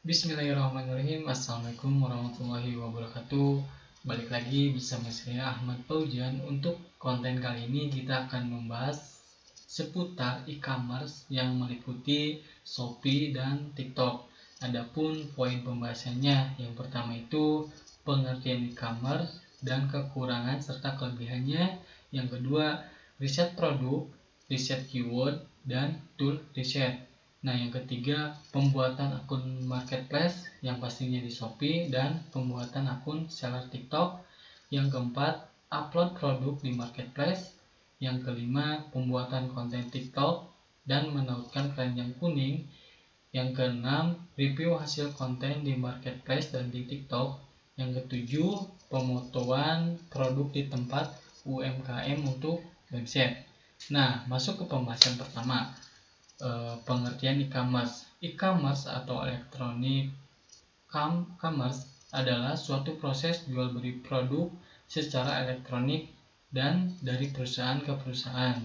Bismillahirrahmanirrahim. Assalamualaikum warahmatullahi wabarakatuh. Balik lagi bersama saya Ahmad Paujan. Untuk konten kali ini kita akan membahas seputar e-commerce yang meliputi Shopee dan TikTok. Adapun poin pembahasannya, yang pertama itu pengertian e-commerce dan kekurangan serta kelebihannya. Yang kedua, riset produk, riset keyword, dan tool riset. Nah, yang ketiga, pembuatan akun marketplace yang pastinya di Shopee dan pembuatan akun seller TikTok. Yang keempat, upload produk di marketplace. Yang kelima, pembuatan konten TikTok dan menautkan keranjang kuning. Yang keenam, review hasil konten di marketplace dan di TikTok. Yang ketujuh, pemotoan produk di tempat UMKM untuk website. Nah, masuk ke pembahasan pertama. Pengertian e-commerce. E-commerce atau elektronik commerce adalah suatu proses jual beli produk secara elektronik dan dari perusahaan ke perusahaan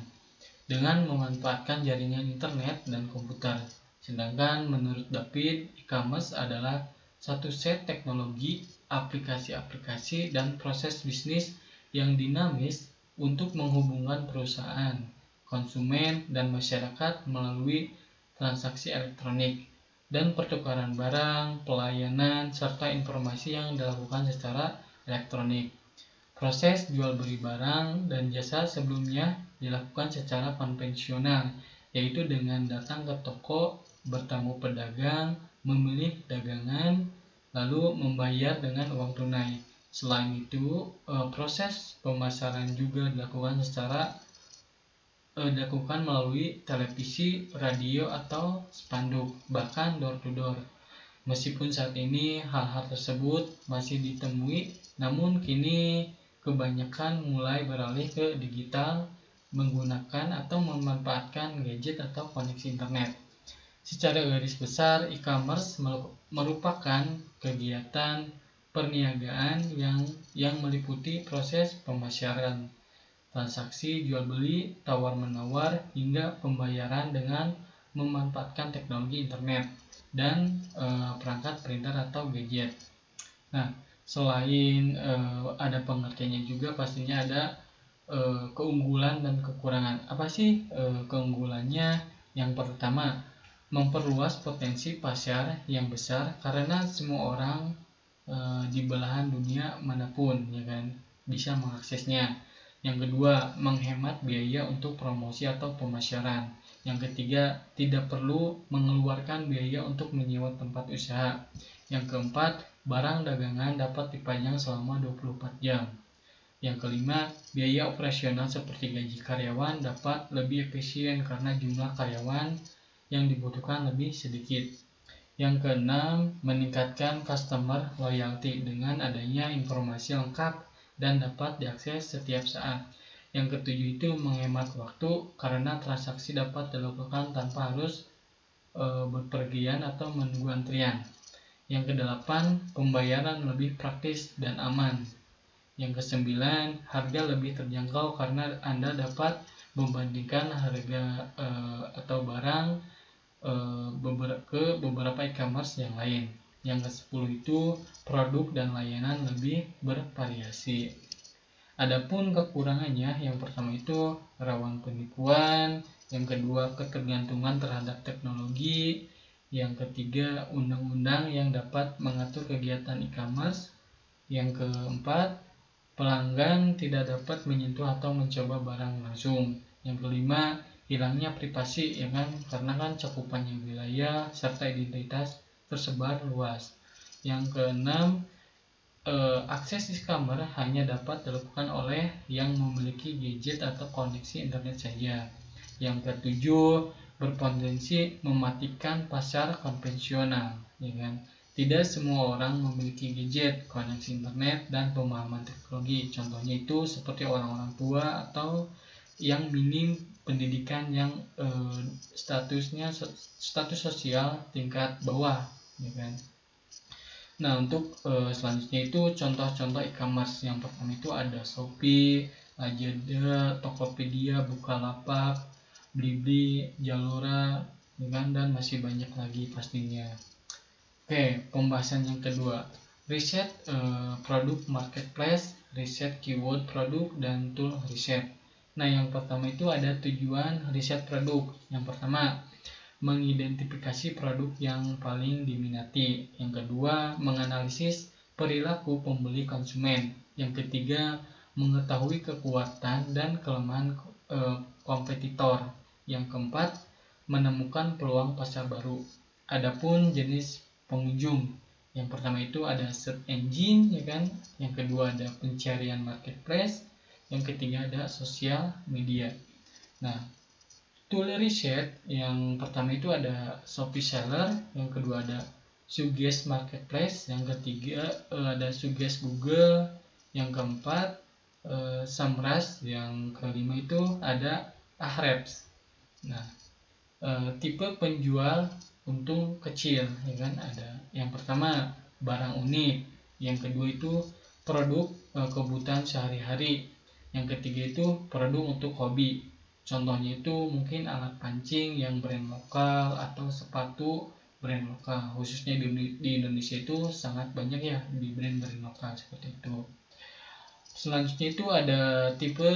dengan memanfaatkan jaringan internet dan komputer. Sedangkan menurut David, e-commerce adalah satu set teknologi, aplikasi-aplikasi, dan proses bisnis yang dinamis untuk menghubungkan perusahaan, konsumen, dan masyarakat melalui transaksi elektronik dan pertukaran barang, pelayanan, serta informasi yang dilakukan secara elektronik. Proses jual beli barang dan jasa sebelumnya dilakukan secara konvensional, yaitu dengan datang ke toko, bertemu pedagang, memilih dagangan, lalu membayar dengan uang tunai. Selain itu, proses pemasaran juga dilakukan melalui televisi, radio, atau spanduk, bahkan door to door. Meskipun saat ini hal-hal tersebut masih ditemui, namun kini kebanyakan mulai beralih ke digital, menggunakan atau memanfaatkan gadget atau koneksi internet. Secara garis besar, e-commerce merupakan kegiatan perniagaan yang meliputi proses pemasaran, transaksi jual beli, tawar-menawar, hingga pembayaran dengan memanfaatkan teknologi internet dan perangkat printer atau gadget. Nah, selain ada pengertiannya juga, pastinya ada keunggulan dan kekurangan. Apa sih keunggulannya? Yang pertama, memperluas potensi pasar yang besar karena semua orang di belahan dunia manapun, ya kan, bisa mengaksesnya. Yang kedua, menghemat biaya untuk promosi atau pemasaran. Yang ketiga, tidak perlu mengeluarkan biaya untuk menyewa tempat usaha. Yang keempat, barang dagangan dapat dipajang selama 24 jam. Yang kelima, biaya operasional seperti gaji karyawan dapat lebih efisien karena jumlah karyawan yang dibutuhkan lebih sedikit. Yang keenam, meningkatkan customer loyalty dengan adanya informasi lengkap dan dapat diakses setiap saat. Yang ketujuh itu menghemat waktu karena transaksi dapat dilakukan tanpa harus berpergian atau menunggu antrian. Yang kedelapan, pembayaran lebih praktis dan aman. Yang kesembilan, harga lebih terjangkau karena Anda dapat membandingkan harga atau barang ke beberapa e-commerce yang lain. Yang ke-10 itu produk dan layanan lebih bervariasi. Adapun kekurangannya, yang pertama itu rawan penipuan, yang kedua ketergantungan terhadap teknologi, yang ketiga undang-undang yang dapat mengatur kegiatan e-commerce, yang keempat pelanggan tidak dapat menyentuh atau mencoba barang langsung, yang kelima hilangnya privasi, ya kan, karena kan cakupannya wilayah serta identitas tersebar luas. Yang keenam, akses e-commerce hanya dapat dilakukan oleh yang memiliki gadget atau koneksi internet saja. Yang ketujuh, berpotensi mematikan pasar konvensional, ya kan. Tidak semua orang memiliki gadget, koneksi internet, dan pemahaman teknologi. Contohnya itu seperti orang-orang tua atau yang minim pendidikan, yang status sosial tingkat bawah, ya kan. Nah, untuk selanjutnya itu contoh-contoh e-commerce. Yang pertama itu ada Shopee, Lazada, Tokopedia, Bukalapak, Blibli, Zalora, ya kan, dan masih banyak lagi pastinya. Oke, pembahasan yang kedua, riset produk marketplace, riset keyword produk, dan tool riset. Nah, yang pertama itu ada tujuan riset produk. Yang pertama, mengidentifikasi produk yang paling diminati. Yang kedua, menganalisis perilaku pembeli konsumen. Yang ketiga, mengetahui kekuatan dan kelemahan kompetitor. Yang keempat, menemukan peluang pasar baru. Adapun jenis pengunjung, yang pertama itu ada search engine, ya kan? Yang kedua ada pencarian marketplace. Yang ketiga ada sosial media. Nah, tool riset yang pertama itu ada Shopee Seller, yang kedua ada Suggest Marketplace, yang ketiga ada Suggest Google, yang keempat Samrush, yang kelima itu ada Ahrefs. Nah, tipe penjual untung kecil, ya kan? Ada yang pertama barang unik, yang kedua itu produk kebutuhan sehari-hari, yang ketiga itu produk untuk hobi. Contohnya itu mungkin alat pancing yang brand lokal atau sepatu brand lokal. Khususnya di Indonesia itu sangat banyak ya di brand-brand lokal seperti itu. Selanjutnya itu ada tipe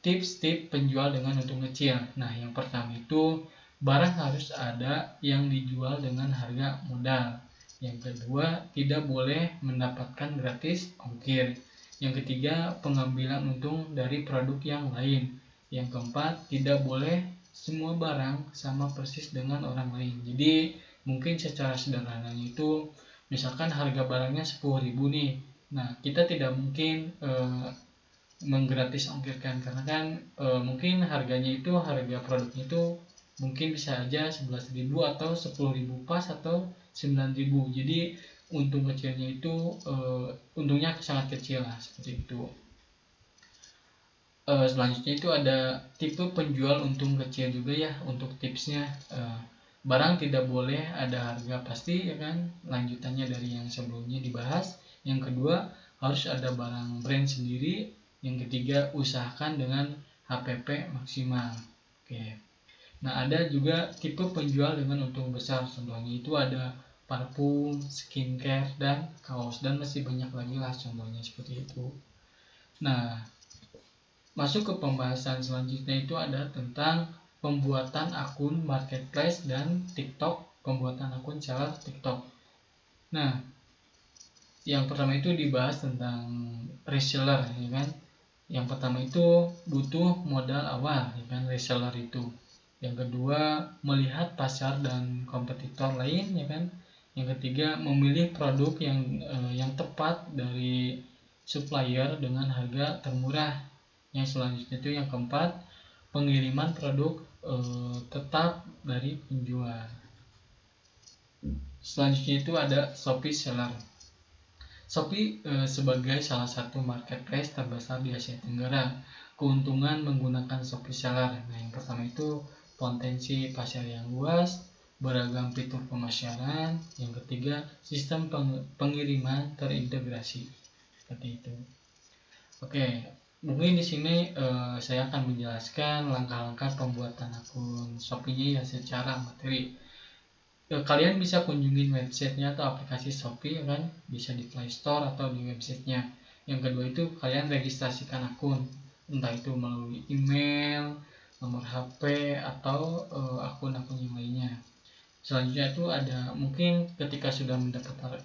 tips-tips penjual dengan untung kecil. Nah, yang pertama itu barang harus ada yang dijual dengan harga modal. Yang kedua, tidak boleh mendapatkan gratis ongkir. Yang ketiga, pengambilan untung dari produk yang lain. Yang keempat, tidak boleh semua barang sama persis dengan orang lain. Jadi, mungkin secara sederhananya itu misalkan harga barangnya 10.000 nih. Nah, kita tidak mungkin menggratis ongkirkan, karena kan mungkin harganya itu harga produknya itu mungkin bisa aja 11.000 atau 10.000 pas atau 9.000. Jadi untung kecilnya itu untungnya sangat kecil lah, seperti itu. Selanjutnya itu ada tipe penjual untung kecil juga ya. Untuk tipsnya, barang tidak boleh ada harga pasti, ya kan? Lanjutannya dari yang sebelumnya dibahas. Yang kedua, harus ada barang brand sendiri. Yang ketiga, usahakan dengan HPP maksimal. Oke. Nah, ada juga tipe penjual dengan untung besar. Contohnya itu ada parfum, skincare, dan kaos, dan masih banyak lagi lah contohnya seperti itu. Nah, masuk ke pembahasan selanjutnya itu ada tentang pembuatan akun marketplace dan TikTok, pembuatan akun seller TikTok. Nah, yang pertama itu dibahas tentang reseller, ya kan? Yang pertama itu butuh modal awal, ya kan, reseller itu. Yang kedua, melihat pasar dan kompetitor lain, ya kan. Yang ketiga, memilih produk yang tepat dari supplier dengan harga termurah. Yang selanjutnya itu yang keempat, pengiriman produk tetap dari penjual. Selanjutnya itu ada Shopee Seller. Shopee sebagai salah satu marketplace terbesar di Asia Tenggara. Keuntungan menggunakan Shopee Seller. Nah, yang pertama itu potensi pasar yang luas, beragam fitur pemasaran. Yang ketiga, sistem pengiriman terintegrasi. Seperti itu. Oke, mungkin di sini saya akan menjelaskan langkah-langkah pembuatan akun Shopee-nya ya secara materi. Kalian bisa kunjungin websitenya atau aplikasi Shopee, ya kan, bisa di Play Store atau di websitenya. Yang kedua itu kalian registrasikan akun, entah itu melalui email, nomor HP, atau akun-akun yang lainnya. Selanjutnya itu ada mungkin ketika sudah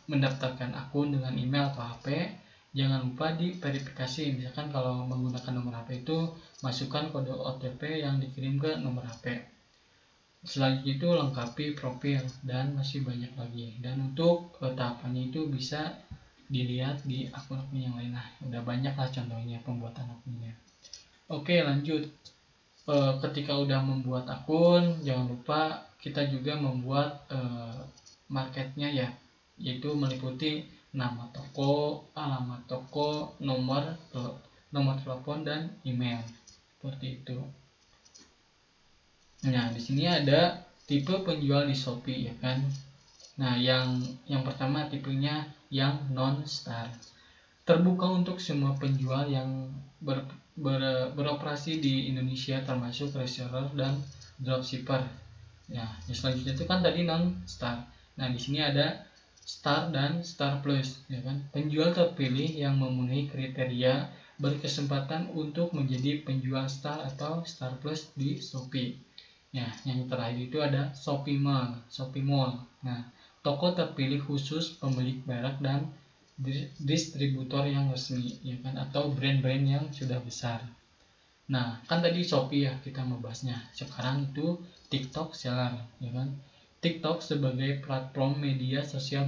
mendaftarkan akun dengan email atau HP, jangan lupa diverifikasi. Misalkan kalau menggunakan nomor HP itu masukkan kode OTP yang dikirim ke nomor HP. Selanjutnya itu lengkapi profil, dan masih banyak lagi. Dan untuk tahapannya itu bisa dilihat di akun-akun yang lain. Nah, udah banyak lah contohnya pembuatan akunnya. Oke, lanjut. Ketika udah membuat akun, jangan lupa kita juga membuat marketnya ya, yaitu meliputi nama toko, alamat toko, nomor telepon, dan email. Seperti itu. Nah, di sini ada tipe penjual di Shopee, ya kan. Nah, yang pertama tipenya yang non-star. Terbuka untuk semua penjual yang beroperasi di Indonesia, termasuk reseller dan dropshipper. Nah, yang selanjutnya itu kan tadi non star. Nah, di sini ada star dan star plus, ya kan? Penjual terpilih yang memenuhi kriteria berkesempatan untuk menjadi penjual star atau star plus di Shopee. Ya, yang terakhir itu ada Shopee Mall. Shopee Mall. Nah, toko terpilih khusus pemilik merek dan distributor yang resmi, ya kan? Atau brand-brand yang sudah besar. Nah, kan tadi Shopee ya kita membahasnya. Sekarang itu TikTok seller, ya kan? TikTok sebagai platform media sosial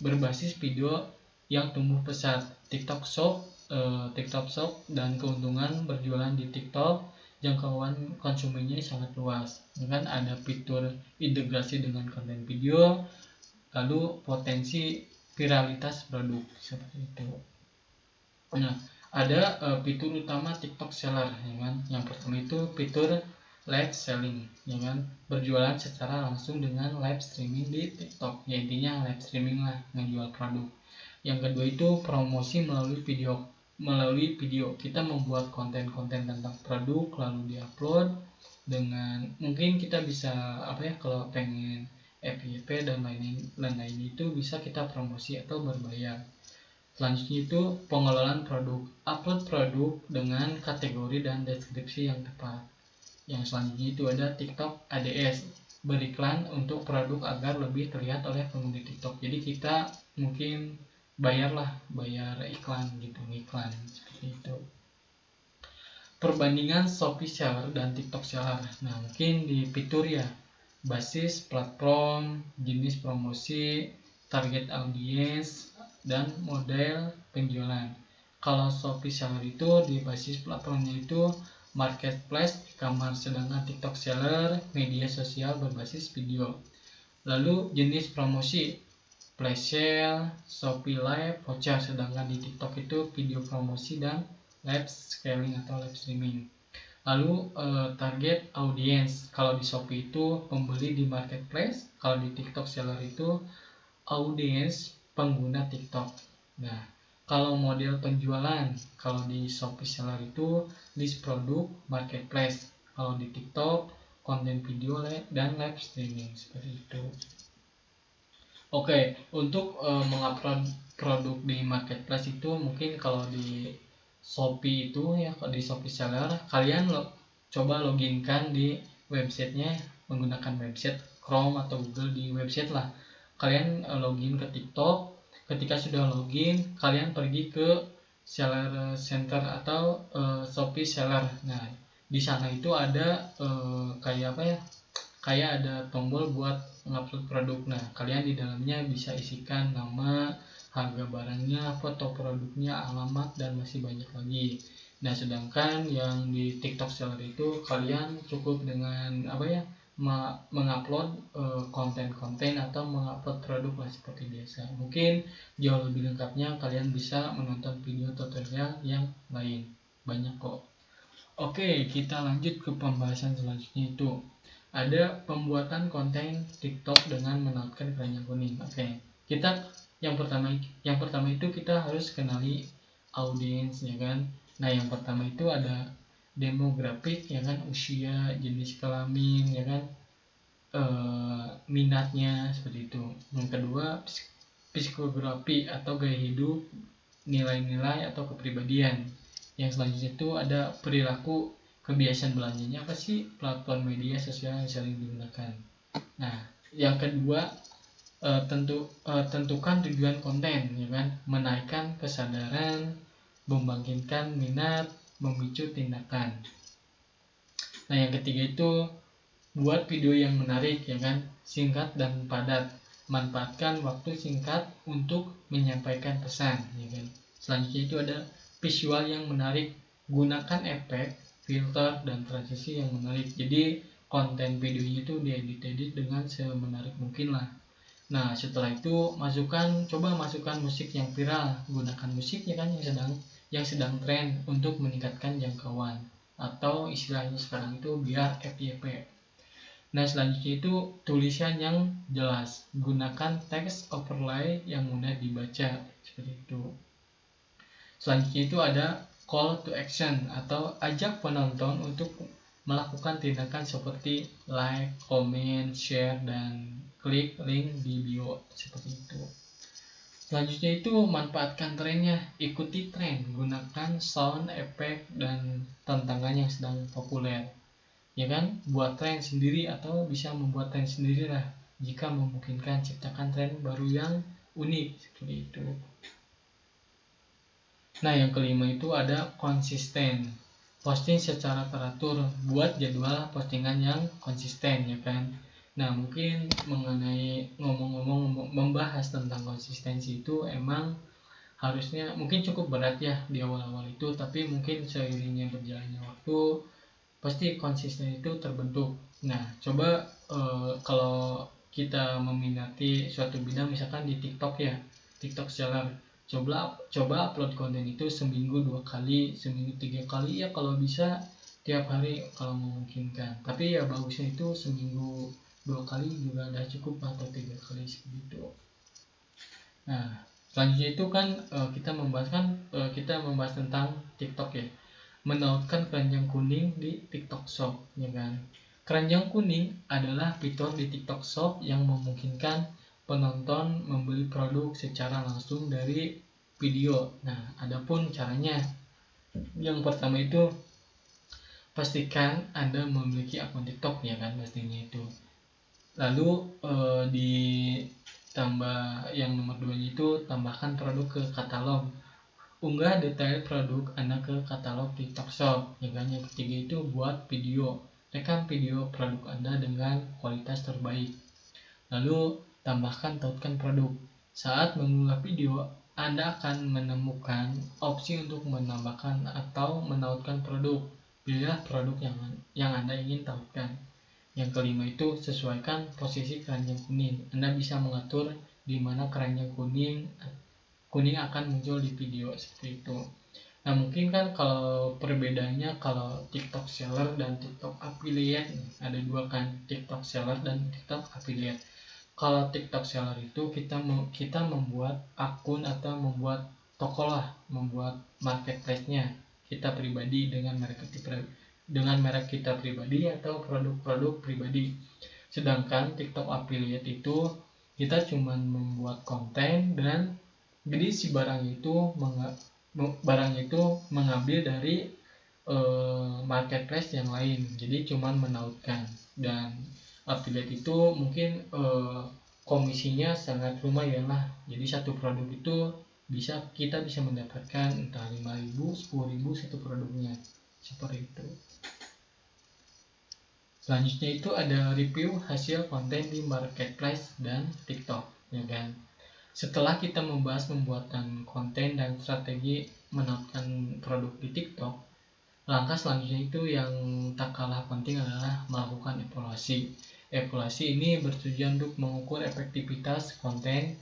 berbasis video yang tumbuh pesat. TikTok Shop dan keuntungan berjualan di TikTok, jangkauan konsumennya sangat luas. Ya kan ada fitur integrasi dengan konten video, lalu potensi viralitas produk seperti itu. Nah, ada fitur utama TikTok Seller, ya kan? Yang pertama itu fitur live selling, ya kan? Berjualan secara langsung dengan live streaming di TikTok. Ya intinya live streaming lah, ngejual produk. Yang kedua itu promosi melalui video. Melalui video kita membuat konten-konten tentang produk lalu diupload dengan mungkin kita bisa apa ya kalau pengen FYP dan lain-lain itu bisa kita promosi atau berbayar. Selanjutnya itu pengelolaan produk, upload produk dengan kategori dan deskripsi yang tepat. Yang selanjutnya itu ada TikTok ADS, beriklan untuk produk agar lebih terlihat oleh pengguna TikTok. Jadi kita mungkin bayar iklan gitu, iklan seperti itu. Perbandingan Shopee Seller dan TikTok Seller. Nah, mungkin di fitur ya, basis platform, jenis promosi, target audiens, dan model penjualan. Kalau Shopee Seller itu di basis platformnya itu marketplace e-commerce, sedangkan TikTok Seller media sosial berbasis video. Lalu jenis promosi flash sale, Shopee Live, voucher, sedangkan di TikTok itu video promosi dan live scaling atau live streaming. Lalu target audience, kalau di Shopee itu pembeli di marketplace, kalau di TikTok Seller itu audience pengguna TikTok. Nah, kalau model penjualan, kalau di Shopee Seller itu list produk marketplace, kalau di TikTok konten video dan live streaming seperti itu. Oke, untuk mengupload produk di marketplace itu mungkin kalau di Shopee itu ya, kalau di Shopee Seller kalian coba loginkan di websitenya menggunakan website Chrome atau Google, di website lah. Kalian login ke TikTok. Ketika sudah login, kalian pergi ke Seller Center atau Shopee Seller. Nah, di sana itu ada kayak apa ya? Kayak ada tombol buat ngupload produk. Nah, kalian di dalamnya bisa isikan nama, harga barangnya, foto produknya, alamat, dan masih banyak lagi. Nah, sedangkan yang di TikTok Seller itu kalian cukup dengan apa ya? Mengupload konten-konten atau mengupload produk lah seperti biasa. Mungkin jauh lebih lengkapnya kalian bisa menonton video tutorial yang lain. Banyak kok. Oke, kita lanjut ke pembahasan selanjutnya itu. Ada pembuatan konten TikTok dengan menautkan keranjang kuning. Oke, kita yang pertama itu kita harus kenali audiens, ya kan. Nah, yang pertama itu ada demografik, ya kan, usia, jenis kelamin, ya kan, minatnya seperti itu. Yang kedua psikografi atau gaya hidup, nilai-nilai atau kepribadian. Yang selanjutnya itu ada perilaku, kebiasaan belanjanya apa sih, platform media sosial yang sering digunakan. Nah, yang kedua tentukan tujuan konten, ya kan, menaikkan kesadaran, membangkitkan minat, memicu tindakan. Nah, yang ketiga itu buat video yang menarik, ya kan, singkat dan padat, manfaatkan waktu singkat untuk menyampaikan pesan, ya kan. Selanjutnya itu ada visual yang menarik, gunakan efek, filter, dan transisi yang menarik. Jadi konten videonya itu diedit dengan semenarik mungkin lah. Nah, setelah itu coba masukkan musik yang viral, gunakan musik, ya kan, yang sedang tren untuk meningkatkan jangkauan, atau istilahnya sekarang itu biar FYP. Nah, selanjutnya itu tulisan yang jelas, gunakan teks overlay yang mudah dibaca seperti itu. Selanjutnya itu ada call to action atau ajak penonton untuk melakukan tindakan seperti like, comment, share, dan klik link di bio seperti itu. Selanjutnya itu manfaatkan trennya, ikuti tren, gunakan sound, efek, dan tantangan yang sedang populer. Ya kan, buat tren sendiri atau bisa membuat tren sendiri lah. Jika memungkinkan, ciptakan tren baru yang unik seperti itu. Nah, yang kelima itu ada konsisten. Posting secara teratur, buat jadwal postingan yang konsisten ya kan. Nah, mungkin mengenai ngomong-ngomong membahas tentang konsistensi itu emang harusnya mungkin cukup berat ya di awal-awal itu, tapi mungkin seiringnya berjalannya waktu pasti konsisten itu terbentuk. Nah, coba kalau kita meminati suatu bidang misalkan di TikTok ya, TikTok seller, coba upload konten itu seminggu 2 kali, seminggu 3 kali ya, kalau bisa tiap hari kalau memungkinkan. Tapi ya bagusnya itu seminggu 2 kali juga udah cukup, atau 3 kali seperti itu. Nah, selanjutnya itu kan kita membahas tentang TikTok ya. Menautkan keranjang kuning di TikTok Shop ya kan. Keranjang kuning adalah fitur di TikTok Shop yang memungkinkan penonton membeli produk secara langsung dari video. Nah, adapun caranya, yang pertama itu pastikan Anda memiliki akun TikTok ya kan, pastinya itu. Lalu ditambah yang nomor 2 itu tambahkan produk ke katalog. Unggah detail produk Anda ke katalog TikTok Shop. Yang ketiga itu buat video. Rekam video produk Anda dengan kualitas terbaik. Lalu tambahkan tautkan produk. Saat mengunggah video, Anda akan menemukan opsi untuk menambahkan atau menautkan produk. Pilihlah produk yang Anda ingin tautkan. Yang kelima itu sesuaikan posisi keranjang kuning. Anda bisa mengatur di mana keranjang kuning akan muncul di video seperti itu. Nah, mungkin kan kalau perbedaannya, kalau TikTok seller dan TikTok affiliate ada dua kan, TikTok seller dan TikTok affiliate. Kalau TikTok seller itu kita membuat akun atau membuat toko lah, membuat marketplace-nya kita pribadi dengan merek kita pribadi atau produk-produk pribadi. Sedangkan TikTok affiliate itu kita cuman membuat konten, dan jadi si barang itu mengambil dari marketplace yang lain, jadi cuman menautkan. Dan affiliate itu mungkin komisinya sangat lumayan lah, jadi satu produk itu kita bisa mendapatkan entah 5.000, 10.000 satu produknya seperti itu. Selanjutnya itu ada review hasil konten di marketplace dan TikTok ya kan. Setelah kita membahas pembuatan konten dan strategi menautkan produk di TikTok, langkah selanjutnya itu yang tak kalah penting adalah melakukan evaluasi. Evaluasi ini bertujuan untuk mengukur efektivitas konten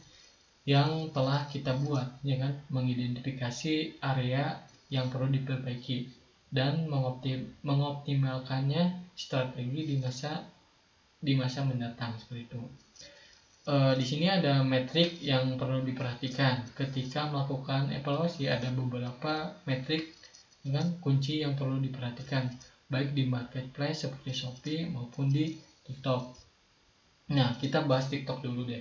yang telah kita buat, ya kan, mengidentifikasi area yang perlu diperbaiki dan mengoptimalkannya strategi di masa mendatang seperti itu. Di sini ada metrik yang perlu diperhatikan ketika melakukan evaluasi. Ada beberapa metrik kan kunci yang perlu diperhatikan baik di marketplace seperti Shopee maupun di TikTok. Nah, kita bahas TikTok dulu deh.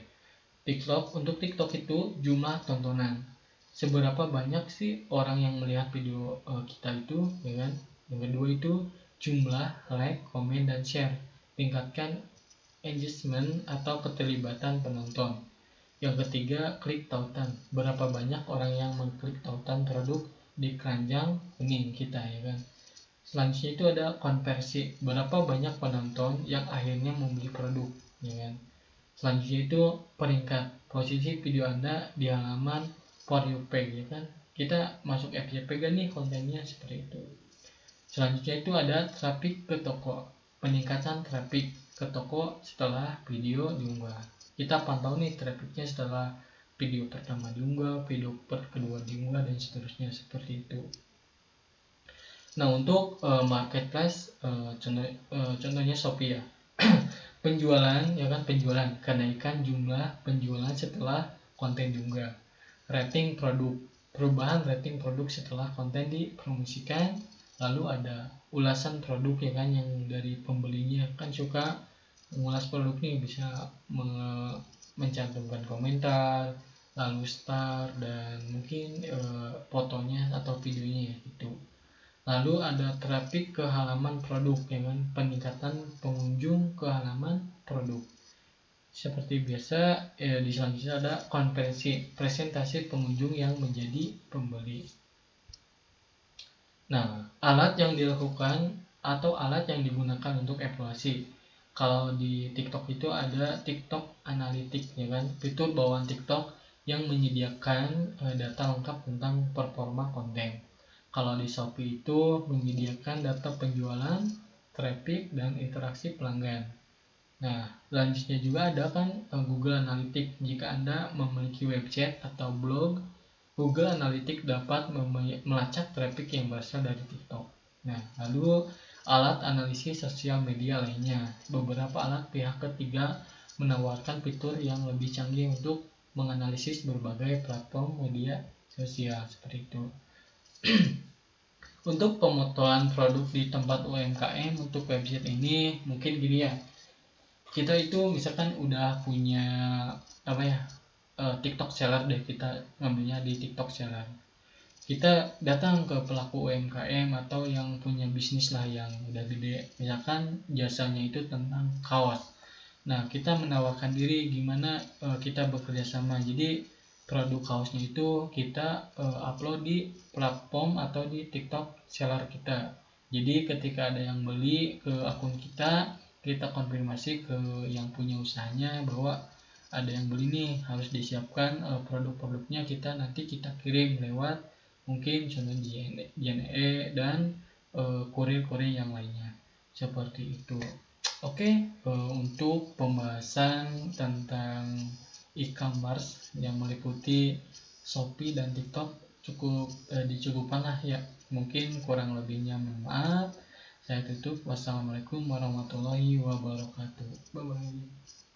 Untuk TikTok itu jumlah tontonan. Seberapa banyak sih orang yang melihat video kita itu, ya kan? Yang kedua itu jumlah like, komen, dan share. Tingkatkan engagement atau keterlibatan penonton. Yang ketiga, klik tautan. Berapa banyak orang yang mengklik tautan produk di keranjang kuning kita, ya kan? Selanjutnya itu ada konversi. Berapa banyak penonton yang akhirnya membeli produk, ya kan? Selanjutnya itu peringkat. Posisi video Anda di halaman For You page, ya kan? Kita masuk FYP kan nih kontennya seperti itu. Selanjutnya itu ada traffic ke toko. Peningkatan traffic ke toko setelah video diunggah. Kita pantau nih trafficnya setelah video pertama diunggah, video kedua diunggah, dan seterusnya seperti itu. Nah, untuk marketplace contohnya Shopee ya. Penjualan, ya kan, kenaikan jumlah penjualan setelah konten diunggah. Rating produk, perubahan rating produk setelah konten dipromosikan. Lalu ada ulasan produk ya kan, yang dari pembelinya kan suka mengulas produk nih, bisa mencantumkan komentar, lalu star, dan mungkin fotonya atau videonya ya gitu. Lalu ada traffic ke halaman produk ya kan, peningkatan pengunjung ke halaman produk. Seperti biasa di selanjutnya ada konversi, presentasi pengunjung yang menjadi pembeli. Nah, alat yang dilakukan atau alat yang digunakan untuk evaluasi. Kalau di TikTok itu ada TikTok Analytics ya kan, fitur bawaan TikTok yang menyediakan data lengkap tentang performa konten. Kalau di Shopee itu menyediakan data penjualan, traffic, dan interaksi pelanggan. Nah, selanjutnya juga ada kan Google Analytics. Jika Anda memiliki website atau blog, Google Analytics dapat melacak traffic yang berasal dari TikTok. Nah, lalu alat analisis sosial media lainnya. Beberapa alat pihak ketiga menawarkan fitur yang lebih canggih untuk menganalisis berbagai platform media sosial seperti itu. Untuk pemotoan produk di tempat UMKM untuk website ini mungkin gini ya. Kita itu misalkan udah punya apa ya, TikTok seller deh, kita ngambilnya di TikTok seller. Kita datang ke pelaku UMKM atau yang punya bisnis lah yang udah gede, misalkan jasanya itu tentang kaos. Nah, kita menawarkan diri gimana kita bekerja sama. Jadi produk kaosnya itu kita upload di platform atau di TikTok seller kita. Jadi ketika ada yang beli ke akun kita konfirmasi ke yang punya usahanya bahwa ada yang beli nih, harus disiapkan produk-produknya, nanti kita kirim lewat mungkin contoh JNE dan kurir-kurir yang lainnya seperti itu. Oke, untuk pembahasan tentang e-commerce yang meliputi Shopee dan TikTok cukup dicukupkan lah ya. Mungkin kurang lebihnya mohon maaf. Saya tutup. Wassalamualaikum warahmatullahi wabarakatuh. Bye bye.